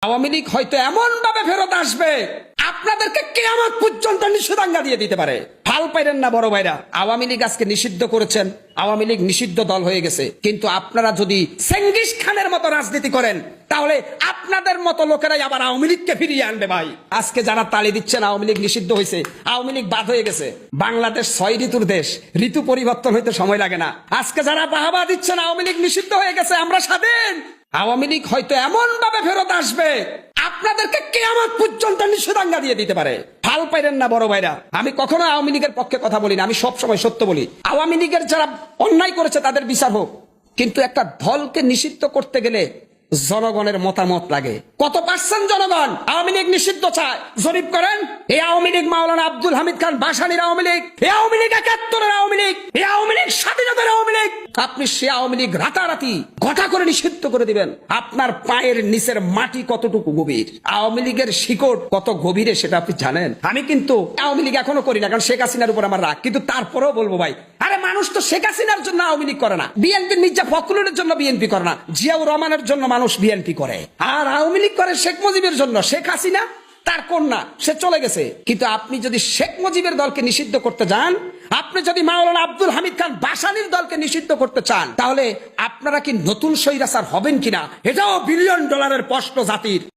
আওয়ামী লীগ হয়তো এমন ভাবে ফেরত আসবে আপনাদেরকে কিয়ামত পর্যন্ত নিষেধাজ্ঞা দিয়ে দিতে পারে। হাল পাইরেন না বড় ভাইরা। আওয়ামী লীগ আজকে নিষিদ্ধ করেছেন, আওয়ামী লীগ নিষিদ্ধ দল হয়ে গেছে, কিন্তু আপনারা যদি চেঙ্গিস খানের মতো রাজনীতি করেন তাহলে আপনাদের মতো লোকেরাই আবার আওয়ামী লীগকে ফিরিয়ে আনবে ভাই। আজকে যারা তালি দিচ্ছেন আওয়ামী লীগ নিষিদ্ধ হয়েছে, আওয়ামী লীগ বাদ হয়ে গেছে, বাংলাদেশ 6 ঋতুর দেশ, ঋতু পরিবর্তন হইতে সময় লাগে না। আজকে যারা বাহাবা দিচ্ছেন আওয়ামী লীগ নিষিদ্ধ হয়ে গেছে, আমরা স্বাধীন, আওয়ামী লীগ হয়তো এমন ভাবে ফেরত আসবে আপনাদেরকে কিয়ামত পর্যন্ত নিষেধাজ্ঞা দিয়ে দিতে পারে। হাল পাইরেন না বড় ভাইরা। আমি কখনো আওয়ামী লীগের পক্ষে কথা বলি না, আমি সব সময় সত্য বলি। আওয়ামী লীগের যারা অন্যায় করেছে তাদের বিচার হোক, কিন্তু একটা দলকে নিষিদ্ধ করতে গেলে জনগণের মতামত লাগে। কত পার্সেন্ট জনগণ আওয়ামী লীগ নিষিদ্ধ চায় জরিপ করেন। এই আওয়ামী লীগ মাওলানা আব্দুল হামিদ খান বাসানির আওয়ামী লীগ, এই আওয়ামী লীগ 71-এর আওয়ামী লীগ, এই আওয়ামী লীগ স্বাধীনতার আওয়ামী লীগ। আপনি সে আওয়ামী লীগ রাতারাতি ঘটা করে নিষিদ্ধ করে দিবেন। আপনার পায়ের নিচের মাটি কতটুকু গভীর, আওয়ামী লীগের শিকড় কত গভীরে সেটা আপনি জানেন। আমি কিন্তু আওয়ামী লীগ এখনো করি না, কারণ শেখ হাসিনার উপর আমার রাগ, কিন্তু তারপরেও বলবো ভাই, আরে মানুষ তো শেখ হাসিনার জন্য আওয়ামী লীগ করে না, বিএনপির মির্জা ফখরুলের জন্য বিএনপি করে না, জিয়াউর রহমানের জন্য মানুষ বিএনপি করে, আর আওয়ামী লীগ করে শেখ মুজিবের জন্য। শেখ হাসিনা তার কন্যা, সে চলে গেছে, কিন্তু আপনি যদি শেখ মুজিবের দলকে নিষিদ্ধ করতে যান, আপনি যদি মাওলানা আব্দুল হামিদ খান বাসানির দলকে নিষিদ্ধ করতে চান, তাহলে আপনারা কি নতুন স্বৈরাচার হবেন কিনা, এটাও $1 বিলিয়ন প্রশ্ন জাতির।